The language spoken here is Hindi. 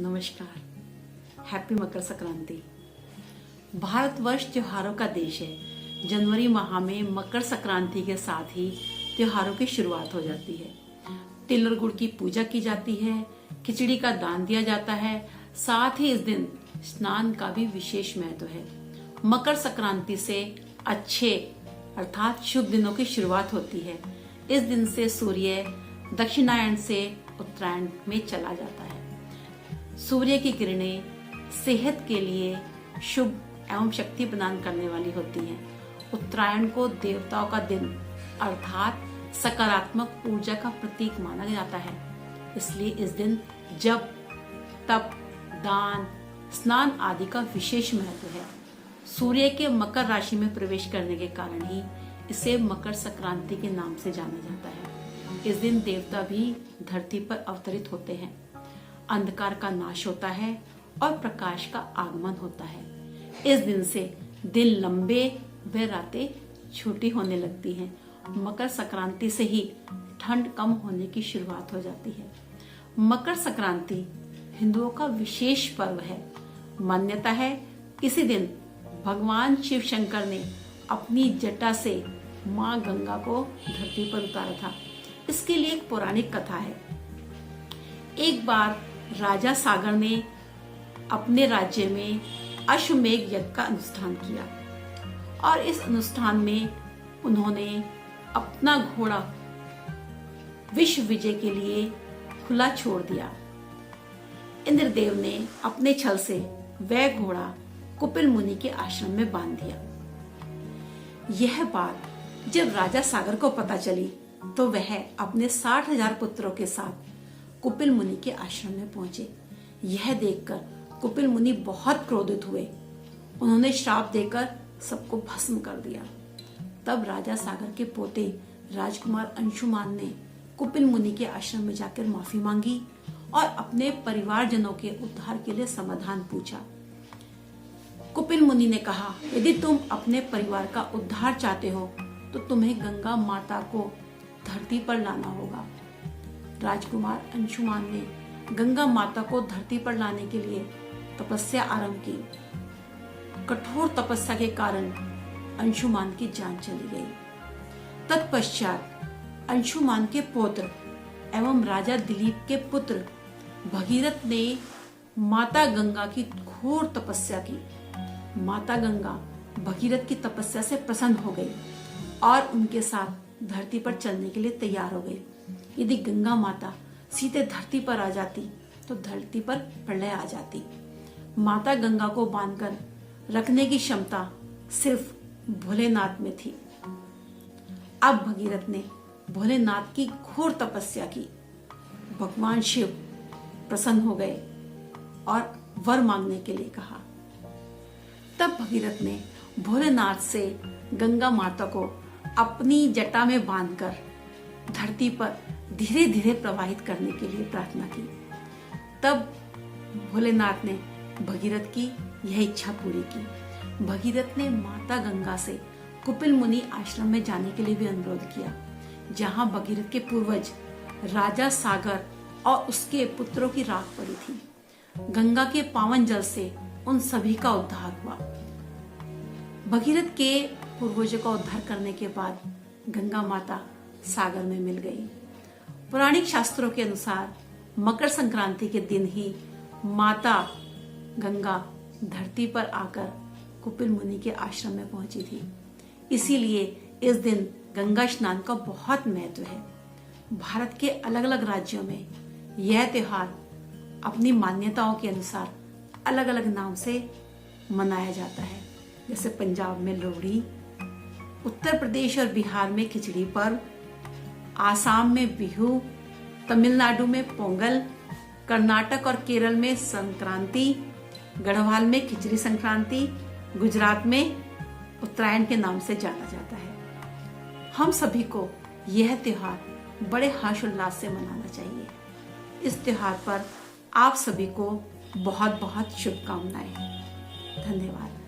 नमस्कार। हैप्पी मकर संक्रांति। भारतवर्ष त्योहारों का देश है। जनवरी माह में मकर संक्रांति के साथ ही त्योहारों की शुरुआत हो जाती है। तिल और गुड़ की पूजा की जाती है, खिचड़ी का दान दिया जाता है। साथ ही इस दिन स्नान का भी विशेष महत्व है। मकर संक्रांति से अच्छे अर्थात शुभ दिनों की शुरुआत होती है। इस दिन से सूर्य दक्षिणायन से उत्तरायण में चला जाता है। सूर्य की किरणें सेहत के लिए शुभ एवं शक्ति प्रदान करने वाली होती हैं। उत्तरायण को देवताओं का दिन अर्थात सकारात्मक ऊर्जा का प्रतीक माना जाता है। इसलिए इस दिन जप, तप, दान, स्नान आदि का विशेष महत्व है। सूर्य के मकर राशि में प्रवेश करने के कारण ही इसे मकर संक्रांति के नाम से जाना जाता है। इस दिन देवता भी धरती पर अवतरित होते हैं। अंधकार का नाश होता है और प्रकाश का आगमन होता है। इस दिन से दिन लंबे व रातें छोटी होने लगती हैं। मकर संक्रांति से ही ठंड कम होने की शुरुआत हो जाती है। मकर संक्रांति हिंदुओं का विशेष पर्व है। मान्यता है इसी दिन भगवान शिव शंकर ने अपनी जटा से माँ गंगा को धरती पर उतारा था। इसके लिए एक पौराणिक कथा है। एक बार राजा सागर ने अपने राज्य में अश्वमेध यज्ञ का अनुष्ठान किया और इस अनुष्ठान में उन्होंने अपना घोड़ा विश्व विजय के लिए खुला छोड़ दिया। इंद्रदेव ने अपने छल से वह घोड़ा कुपिल मुनि के आश्रम में बांध दिया। यह बात जब राजा सागर को पता चली तो वह अपने 60,000 पुत्रों के साथ कुपिल मुनि के आश्रम में पहुंचे। यह देखकर कुपिल मुनि बहुत क्रोधित हुए। उन्होंने श्राप देकर सबको भस्म कर दिया। तब राजा सागर के पोते राजकुमार अंशुमान ने कुपिल मुनि के आश्रम में जाकर माफी मांगी और अपने परिवारजनों के उद्धार के लिए समाधान पूछा। कुपिल मुनि ने कहा, यदि तुम अपने परिवार का उद्धार चाहते हो तो तुम्हें गंगा माता को धरती पर लाना होगा। राजकुमार अंशुमान ने गंगा माता को धरती पर लाने के लिए तपस्या आरंभ की। कठोर तपस्या के कारण अंशुमान की जान चली गई। तत्पश्चात अंशुमान के पौत्र एवं राजा दिलीप के पुत्र भगीरथ ने माता गंगा की घोर तपस्या की। माता गंगा भगीरथ की तपस्या से प्रसन्न हो गई और उनके साथ धरती पर चलने के लिए तैयार हो गई। यदि गंगा माता सीधे धरती पर आ जाती तो धरती पर प्रलय आ जाती। माता गंगा को बांधकर रखने की क्षमता सिर्फ भोलेनाथ में थी। अब भगीरथ ने भोलेनाथ की घोर तपस्या की। भगवान शिव प्रसन्न हो गए और वर मांगने के लिए कहा। तब भगीरथ ने भोलेनाथ से गंगा माता को अपनी जटा में बांधकर धरती पर धीरे धीरे प्रवाहित करने के लिए प्रार्थना की। तब भोलेनाथ ने भगीरथ की यह इच्छा पूरी की। भगीरथ ने माता गंगा से कुपिल मुनि आश्रम में जाने के लिए भी अनुरोध किया, जहां भगीरथ के पूर्वज राजा सागर और उसके पुत्रों की राख पड़ी थी। गंगा के पावन जल से उन सभी का उद्धार हुआ। भगीरथ के पूर्वजों का उद्धार करने के बाद गंगा माता सागर में मिल गई। पौराणिक शास्त्रों के अनुसार मकर संक्रांति के दिन ही माता गंगा धरती पर आकर कुपिल मुनि के आश्रम में पहुंची थी। इसीलिए इस दिन गंगा स्नान का बहुत महत्व है। भारत के अलग अलग राज्यों में यह त्योहार अपनी मान्यताओं के अनुसार अलग अलग नाम से मनाया जाता है। जैसे पंजाब में लोहड़ी, उत्तर प्रदेश और बिहार में खिचड़ी पर्व, आसाम में बिहू, तमिलनाडु में पोंगल, कर्नाटक और केरल में संक्रांति, गढ़वाल में खिचड़ी संक्रांति, गुजरात में उत्तरायण के नाम से जाना जाता है। हम सभी को यह त्योहार बड़े हर्षोल्लास से मनाना चाहिए। इस त्योहार पर आप सभी को बहुत बहुत शुभकामनाएं। धन्यवाद।